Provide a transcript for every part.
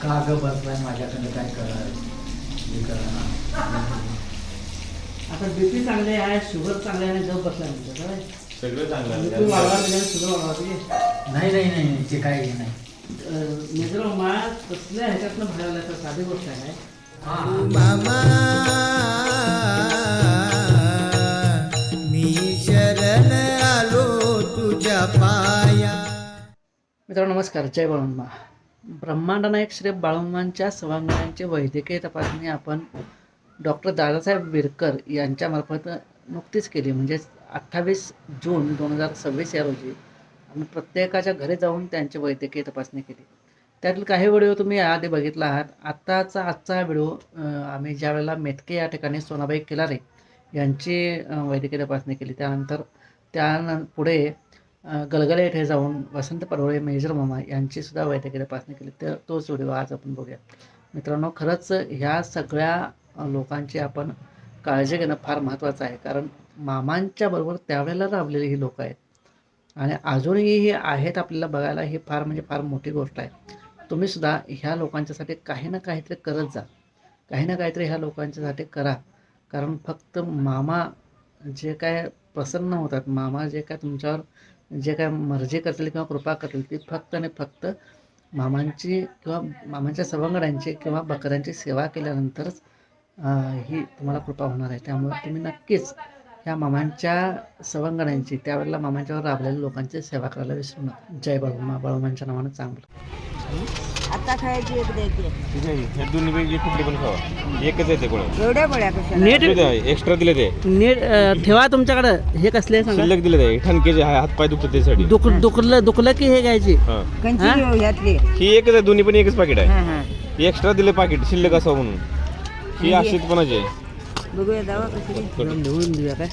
का ग बसलाय माझ्याकडे काय कळणार. आता बीपी चांगले आहे, शुगर चांगले आहे, गप बसलाय म्हणतो काय सगळं चांगलं आहे. बीपी वाढवा शुगर वाढवा नाही ते काय नाही. मित्रांनो कसल्या ह्याच्यातनं बाहेर आल्या तर साधी गोष्ट आहे. मामा मी शरण आलो तुझ्या पाया. मित्रांनो नमस्कार, जय बाळूंबा. ब्रह्मांड नायक श्री बाळूंबांच्या सभांगणांची वैद्यकीय तपासणी आपण डॉक्टर दादासाहेब बिरकर यांच्यामार्फत नुकतीच केली. म्हणजेच 28 जून 2026 या रोजी आम्ही प्रत्येकाच्या घरी जाऊन त्यांची वैद्यकीय तपासणी केली. त्यातील काही व्हिडिओ तुम्ही आधी बघितला आहात. आजचा हा व्हिडिओ आम्ही ज्यावेळेला मेटके या ठिकाणी सोनाबाई केलारे यांची वैद्यकीय तपासणी केली, त्यानंतर पुढे गलगले येथे जाऊन वसंत पडवळे मेजर मामा यांची सुद्धा वैद्यकीय तपासणी केली. तर तोच व्हिडिओ आज आपण बघूया. मित्रांनो, खरंच ह्या सगळ्या लोकांची आपण काळजी घेणं फार महत्त्वाचं आहे. कारण मामांच्या बरोबर त्यावेळेला राबलेली ही लोक आहेत आणि अजूनही हे आहेत आपल्याला बघायला. ही फार मोठी गोष्ट आहे. तुम्ही सुद्धा ह्या लोकांच्यासाठी काही ना काहीतरी करत जा, काही ना काहीतरी ह्या लोकांच्यासाठी करा. कारण फक्त मामा जे काय प्रसन्न होतात, मामा जे काय तुमच्यावर जे काय मर्जी करतील किंवा कृपा करतील, ती फक्त आणि फक्त मामांची किंवा मामांच्या सवंगड्यांची किंवा बकऱ्यांची सेवा केल्यानंतरच ही तुम्हाला कृपा होणार आहे. त्यामुळे तुम्ही नक्कीच ह्या मामांच्या सवंगड्यांची, त्यावेळेला मामांच्यावर राबलेल्या लोकांची सेवा करायला विसरू नका. जय बाळूमा. बाळूमांच्या नावानं चांगलं. आता खायची एक द्यायची. ठीक आहे, हे दोन्ही पैकी कुठली पण खावा, एकच आहे ते गोळ्या. एवढ्या गोळ्या कशा? नीट एक्स्ट्रा दिले ते नीट ठेवा तुमच्याकडे. हे कसले सांगा? शिल्लक दिले ते ठणकेचे हात पाय दुखतात त्यासाठी. दुखलं की हे घ्यायची. हा, कंची घेऊ ह्यातली. ही एकच आहे, दोन्ही पण एकच पाकिट आहे. हा हा, ही एक्स्ट्रा दिले पाकिट शिल्लक असावं म्हणून. ही अशीच पणाची आहे. बघूया दावा कशी घ्यायची. लिहून देऊया काय.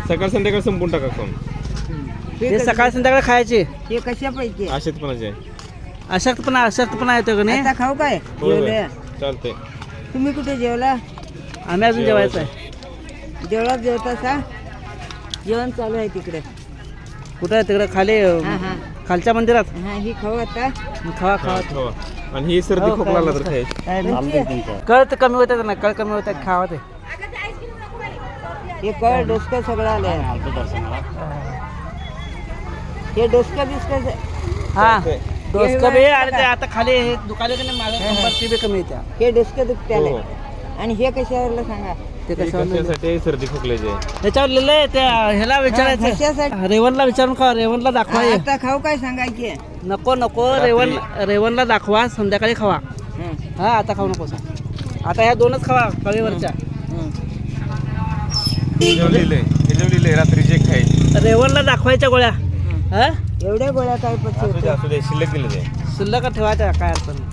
सकाळ संध्याकाळ संपून टाका खाऊन. हे सकाळ संध्याकाळ खायचे. हे कशापैकी आहे? अशीच पणाची आहे. अशक्तपणा येतो का नाही. आता खाऊ काय? होय, होय. जेवले. चालतंय. तुम्ही कुठे जेवला? आम्ही अजून जेवायचं आहे. जेवलात जेवतासा? जेवण चालू आहे तिकडे. कुठं आहे तिकडे खाली हा हा खालच्या मंदिरात. हा, ही खाऊ आता. खावा हा, खावा. आणि ही सर्दी खोकला आला तर खायची. कळ तर कमी होतात ना, कळ कमी होतात, खावा ते. हे कळ डोसकं सगळं आलंय. हे डोसकं बिस्कं हा डोसकं बी आणि ते आता खाली हे दुकाने की नाही माझ्या कंबरची बी कमी येत्या. हे डोसकं दुखते आलंय. हो. आणि हे कशावरलं सांगा? ते हे कशावर कशासाठी? सर्दी खोकल्याचे. त्याच्यावर लिहिलंय. त्या ह्याला कशासाठी? विचारायचं, रेवणला विचारून खावा. रेवणला दाखवा. आता खाऊ काय सांगायची? नको रेवणला दाखवा, संध्याकाळी खावा. हा, आता खाऊ नको सांग. आता ह्या दोनच खावा कळीवरच्या. लिहिलंय रात्रीचे खायचे. रेवणला दाखवायच्या गोळ्या. हा, एवढ्या गोळ्या काय पक्षी असू दे, शिल्लक दिले ते. शिल्लक ठेवायच्या, काय अडचण नाही.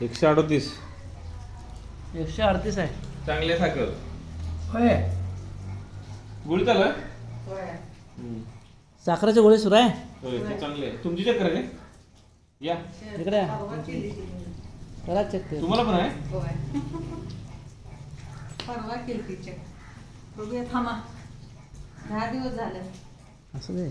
एकशे 38. 138 आहे. चांगले साखर होय, गुळ झालं. साखरेची गोळी सुरू आहे. होय, ते चांगले आहे. तुमची चक्कर आहे का? या, इकडे करा चेक ते. तुम्हाला पण आहे. परवा केली चेक. बघूया थांबा, 10 दिवस झाले. असं दे.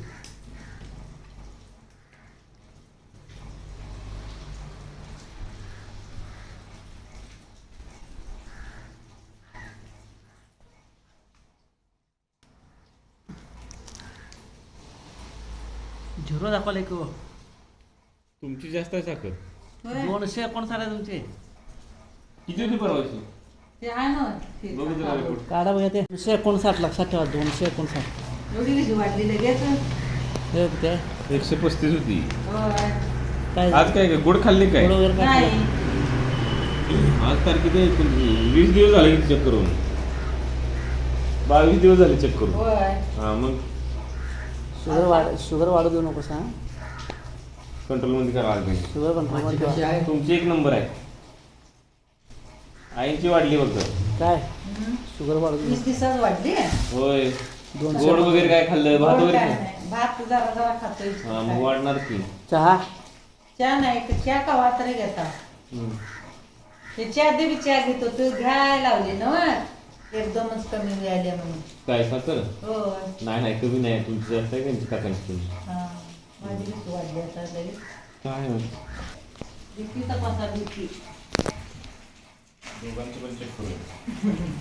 झिरो दाखवले की हो. तुमची जास्त आहे साखर. 259 आहे तुमचे. किती होती परवाची? ते आहे ना ते. बघू जरा report. काढा बघा ते. 259 लक्षात ठेवा. 259. एवढी कशी वाढली लगेच? हे किती आहे? 135 होती. होय. काय आज काय गोड खाल्ली काय? गोड वगैरे काय नाही. खाल्लं? आज तारखेत 20 दिवस झाले चेक करून. 22 दिवस झाले चेक करून. होय. हा, मग शुगर वाढू देऊ नको सांग. कंट्रोल मध्ये करा आज नाही. शुगर कंट्रोल कशी आहे? तुमची एक नंबर आहे. आईची वाढली फक्त. काय शुगर वाढू देऊ 20 दिवसात वाढली. होय. 200 गोड वगैरे काय खाल्लं भात गोड वगैरे काय खाल्लं? नाही. भात जरा जरा खातोय. हा मग वाढणार की चहा चहा नाही चहा कवा तरी घेता हम्म. त्याच्या आधी बी चहा घेतो तू घ्यायला लावली ना एकदमच कमी मिळाली म्हणून काय साखर हो नाही कमी नाही तुमची जास्त आहे का तुमची काकांची तुम्ही हा माझी भीती वाढली आता लगेच काय माहिती. भीती तपासा भीती दोघांची पण चेक करूया.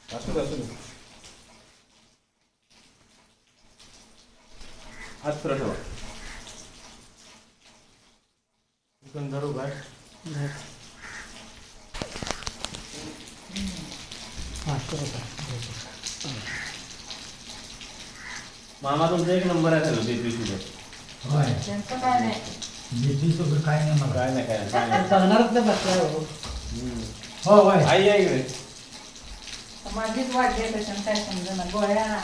असू दे हात फिरा ठेवा धरू काय मामा तुमचा एक नंबर आहे झालं ते होय त्यांचं काय नाही बीपी शुगर काय नाही मला काय नाही काय नाही सांगणारच नाही बसला हो. हो होय आई आहे इकडे माझीच वाढली आहे कशाने काय समजा ना गोळ्या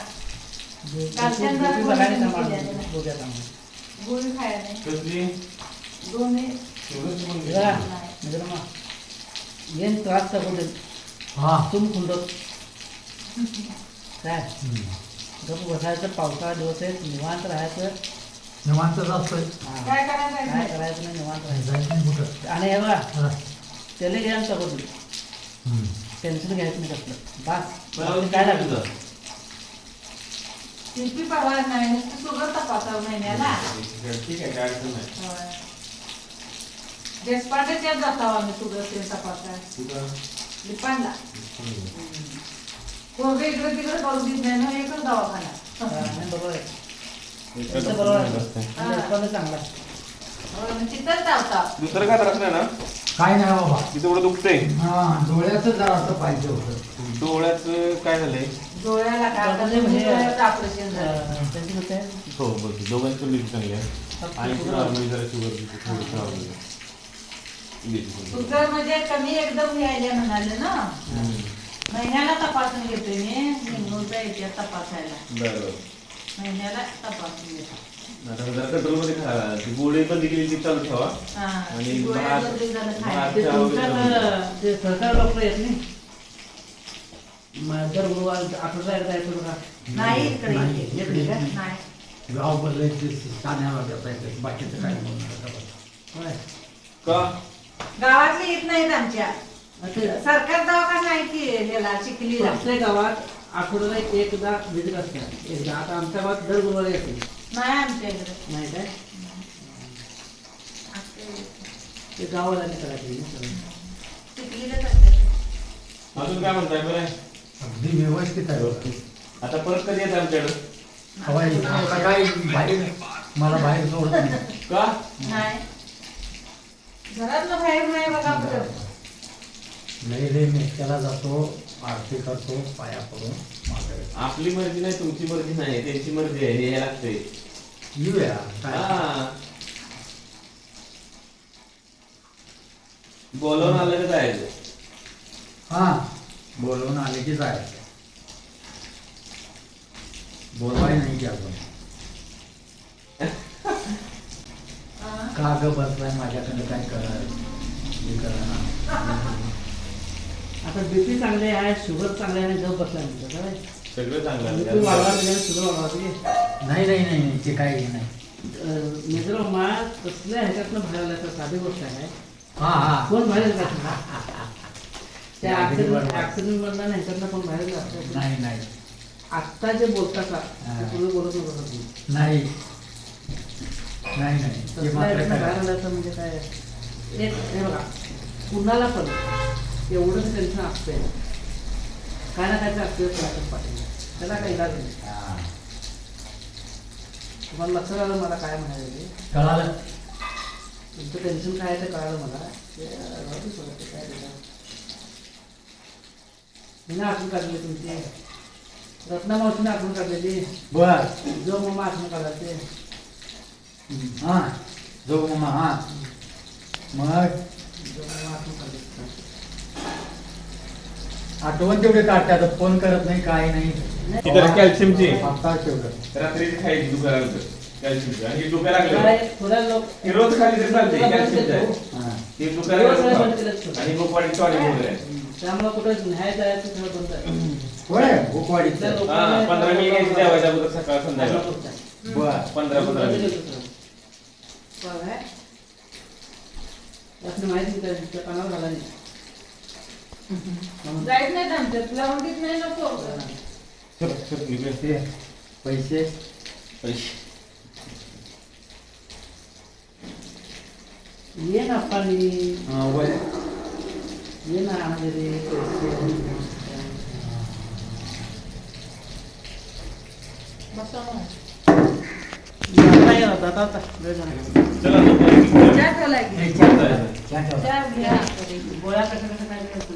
BP बघायला सांभाळून बघूया सांभाळून. गोळी खायला नाही कसली दोन्ही शुगरची पण घेतली. जरा मित्रांनो, येन त्रास दाखवले हा तुम खुंडत काय गप बसायचं पावसाळा दिवस आहे निवांत राहायचं निवांतच असतोय हा. काय करायचं काय करायचं नाही निवांत राहायचं जायचं नाही कुठं आणि हे बघा हा. त्याला घ्यायला दाखवतो हम्म. टेन्शन घ्यायचं नाही कसलं बस मला बाकी काय लागलं किती पगार नाही नुसतं शुगर तपासा महिन्याला ठीक आहे काय अडचण नाही देशपांडेच्यात जातो आम्ही शुगर ते तपासाय कुठं लिपांडला पोरगं इकडे तिकडे करू देत नाही ना एकच दवाखाना नाही, बरोबर आहे इकडं तुमचं बरोबर आहे. बसतंय. आणि उत्पन्न चांगलं आहे. हो, मग तिथंच जाता दुसरं काय त्रास नाही ना काय नाही बाबा तिथं एवढं दुखतंय हा डोळ्याचं जरा असं पाहिजे होतं डोळ्याचं काय झालंय डोळ्याला काय डोळ्याचं म्हणजे- डोळ्याचं ऑपरेशन झालं त्यांची कसं आहे हो बघ दोघांची पण बीपी चांगली आहे आणि नॉर्मली जरा शुगर बीपी थोडं नॉर्मली शुगर म्हणजे कमी एकदम यायला म्हणाले ना महिन्याला तपासून घेतोय मी निघूनचा येते तपासायला बरं महिन्याला तपासून घेतो आता जरा कंट्रोलमध्ये खा ती गोळी बंद केली ती चालू ठेवा हा आणि गोळ्या भात- बदली झालं भात- खायला ते तुमच्यात ते सरकार डॉक्टर येत नाही दर गुरुवार आठवडा एकदा येतो बघा नाही इकडे नाही, येते. येत नाही का? नाही गाव बदलायचे ठाण्याला देता येते बाकीचं काय बोलणार होय. का गावातले येत नाहीत आमच्या आता सरकार दवाखाना आहे की ह्याला चिखलीला प्रत्येक गावात आठवड्याला एकदा विजिट असतात एकदा आता आमच्या गावात दर गुरुवारी येते नाही आमच्या इकडे नाही काय ते गावाला नाही करायचं सगळं. चिखलीला करतात अजून काय म्हणताय बरं आहे? अगदी व्यवस्थित आहे बघ. आता परत कधी येत आमच्याकडं हवाई आता काय बाहेर मला बाहेर सोडत नाही का नाही घरातलं बाहेर नाही बघा परत लय लय मेक्याला जातो आरती करतो पाया पडून मागे आपली मर्जी नाही तुमची मर्जी नाही त्यांची मर्जी आहे हे लागते येऊया काय बोलवून आलं का जायचं हा बोलवून आले की जायचं बोलवाय नाही की अजून का ग बसलाय माझ्याकडे काय करा आता बीपी चांगले आहे शुगर चांगले आहे आणि गप बसला म्हणतो काय सगळं चांगलं बीपी वाढवा आहे. शुगर वाढवा नाही नाही नाही नाही ते काही नाही मित्र मा कसल्या ह्याच्यातनं बाहेर आला तर साधी गोष्ट आहे हा हा कोण बाहेर जात त्या अगदी बरोबर. ऍक्सिडेंट मधनं ह्याच्यातनं पण बाहेर जात नाही नाही आत्ता जे बोलतात ना, ते पूर्वी बोलत नव्हतं नाही नाही नाही ते तसल्या मात्र ह्याच्यातनं बाहेर खरं. आलं म्हणजे काय एक हे बघा कुणाला पण एवढंच टेन्शन असतंय काय ना काय तर असतं कोणाच्याच पाठीमागे. त्याला काही इलाज नाही हा. तुम्हाला लक्षात आलं मला काय म्हणायचं ते. कळालं तुमचं टेन्शन काय आहे ते कळालं मला ते राहू दे सोडा, ते काय देणार. मी ना आठवण काढली तुमची रत्ना मावशीने आठवण काढलेली बर जो मम्मा आठवण काढला ते हा जो मामा हा मग जो मम्मा आठवण काढली आठवण तेवढे काढते आता फोन करत नाही काय नाही ती जरा कॅल्शियमची आता ठेवलं रात्री खायची दुखायला कॅल्शियमची आणि हे दुखायला लागलं काय थोड्या लोक हे रोज खाली तरी चालते कॅल्शियमची आहे हा. ते दुखायला लागलं आणि गोपाडी टॉनिक वगैरे आहे. त्यामुळे कुठं नाही जायचं सगळं बंद आहे. होय भूकवाडीचं हा 15 मिनिट घ्यायची जेवायच्या अगोदर सकाळ संध्याकाळ बर 15 मिनिट आपली माहिती त्या कानावर घाला नाही. जायच नाही आमच्यात लावून देत नाही ना पोरगं. चल चल निघूया. ते पैसे पैसे ये ना पाणी वय ये ना आणले रे बसा मग. आता वेळ झाला. चला आता पैसे. चहा ठेवलाय की? हे चहा ठेवा. चहा घ्या. गोळ्या कसं कसं काय करायचं?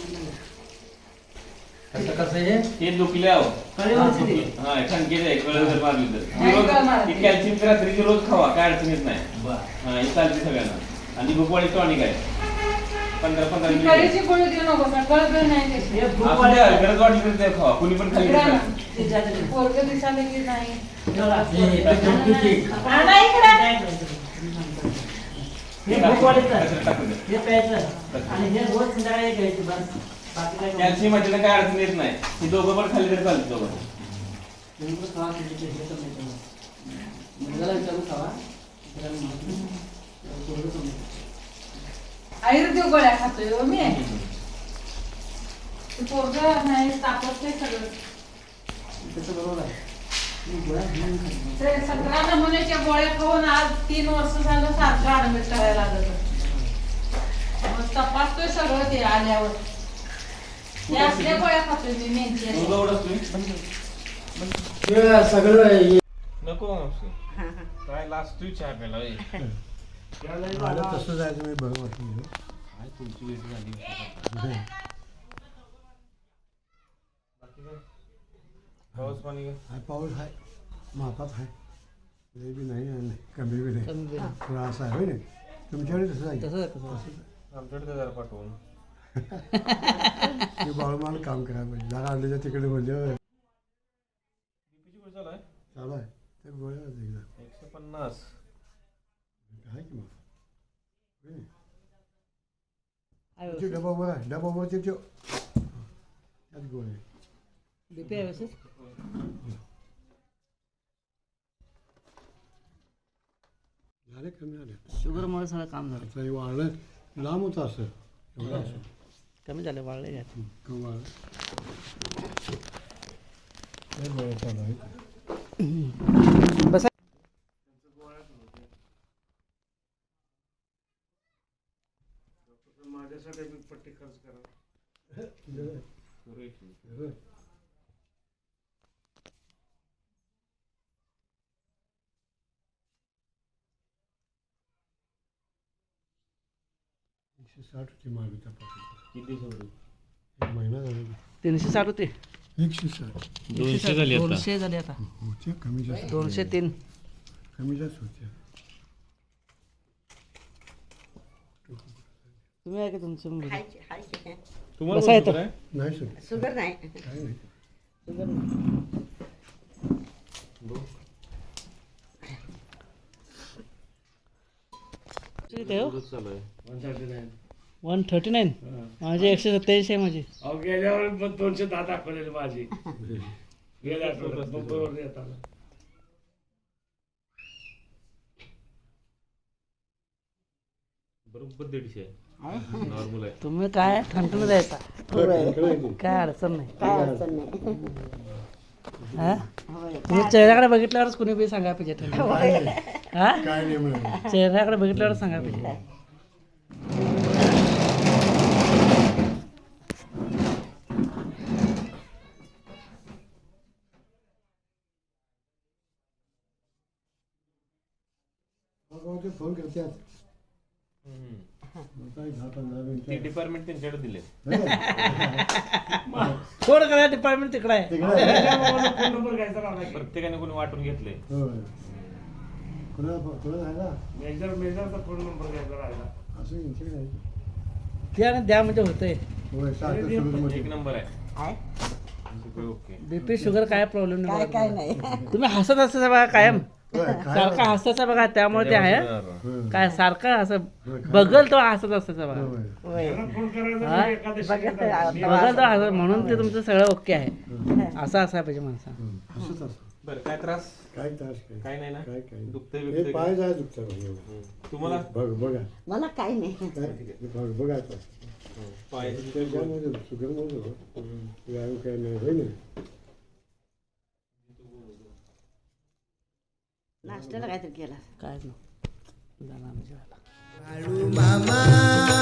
कसं कसं हे हे दुखल्यावर कळेवरची दे. हा खणकेच आहे कळलं जर मारली तर नाही कळ मारली. ही कॅल्शियम रात्रीची रोज खावा काय अडचण येत नाही बर हा हे चालते सगळ्यांना आणि भूकवाडी टॉनिक आहे 15 ती मिनिट कळीची गोळी देऊ नको ना, कळ बिळ नाही त्याची. हे भूक आपण वाढल्या. गरज वाटली तर ते खावा कुणी पण खाली इकडं आणा. ते जाते. पोरगं दिसायला की नाही. हे ते झोपीची. आणा इकडं. हे भूक वाढीचं आहे. कचऱ्यात टाकून द्या. हे प्यायचं आणि हे रोज संध्याकाळी घ्यायचं बस बाकी काय कॅल्शियम मध्ये काय अडचण येत नाही ही दोघं पण खाली तरी चालते दोघं नेमकं खावा तुझे हे तर नाही तेव्हा. मुलगाला विचारून खावा. दुसऱ्याला माहिती नाही. पोरगं समजतं. आयुर्वेदिक गोळ्या खातोय हो मी. ते पोरगं नाही तापत नाही सगळं. त्याचं बरोबर आहे. मी गोळ्या घेऊन खातो. ते 17 नमुन्याच्या गोळ्या खाऊन आज 3 वर्ष झालं सारखं ऍडमिट करायला लागत होतं. मग तपासतोय सगळं ते आल्यावर. ते असल्या गोळ्या खातोय मी मेंथी अशा. मुलगा एवढाच तुम्ही ते सगळं हे नको काय लास्ट तू चहा प्यायला होय. मला तसं जायचं मी बरं वाटलं काय तुमची वेळ झाली बाकी काय पाऊस पाणी काय हा पाऊस आहे मापात आहे लय बी नाही आणि कमी बी नाही थोडा असा आहे होय नाही तुमच्याकडे तसं आहे तसं आहे, तसं आहे. आमच्याकडे जरा पाठवून मी बाळूमाला काम करायला पाहिजे जरा आणलेल्या तिकडे म्हणजे बीपीची गोळी चालू आहे चालू आहे ते गोळ्या एकदा 150 आहे की मग होय नाही? आहे ते डबा उभा आहे डबा उभा ते त्यात गोळ्या बीपी आहे व्यवस्थित? झाले कमी झाले शुगरमुळे सगळं काम झालं. आता हे वाळलं लांब होतं असं एवढं असं कमी झाले वाळले घ्या. कमी वाळलं ते गोळ्या चालू आहेत बसा. माझ्यासाठी पट्टी खर्च करा $160 होती मागे तपासून किती दिवसापूर्वी एक महिना झाला 360 होते. 160 200 झाली आता 200 झाले आता. होते कमी जास्त 203. कमी जास्त होते तुम्ही आहे का तुमचं मुलगा? तुम्हाला बसा येतं. काय नाही सर शुगर नाही काय नाही किती आहे हो? चालू आहे 139. माझे 127 आहे माझी. गेल्यावर पण 210 दाखवलेली माझी गेल्या आठवड्यात मुंबईवर येताना बरोबर 150 आहे नॉर्मल आहे तुम्ही काय ठणठण द्यायचा काय अडचण नाही. काय अडचण नाही हा तुम्ही चेहऱ्याकडे बघितल्यावरच कुणी बी सांगा पाहिजे ठणठण. हा काय नाही म्हणून चेहऱ्याकडे बघितल्यावरच सांगा पाहिजे. मग ते फोन करतात काय 10-15 ती मिनिटं डिपार्टमेंट त्यांच्याकडे दिले फोन करा डिपार्टमेंट तिकडे आहे. फोन नंबर घ्यायचा राहिला प्रत्येकाने कोणी वाटून घेतले होय कोणा आहे ना मेजरचा फोन नंबर घ्यायचा राहिला असं यांच्याकडे आहे द्या ना द्या म्हणजे होतंय. होय सारखं सुरूमध्ये एक नंबर आहे सगळं ओके. बीपी शुगर काय प्रॉब्लेम काय नाही काय बघा. नाही तुम्ही हसत असता बघा कायम होय, काय सारखं हसायचं बघा त्यामुळे ते आहे होय, काय सारखं असं बघल तो हसत असतं बघा होय. होय फोन करायचा हा? म्हणजे एकादशी बघल तो हसत म्हणून ते तुमचं सगळं ओके आहे असं असायला पाहिजे माणसा असंच असं बरं काय त्रास काय त्रास काय काय नाही ना काय दुखतंय हे बिखतंय पाय का? जाय दुखतं तुम्हाला बघ बघा मला काय नाही काय बघ बघायचं पाय त्याच्यामध्ये शुगरमध्ये व्यायाम काय नाही होय ना नाश्त्याला काहीतरी केला काय नाही झालं आमच्या वेळेला. बाळू मामा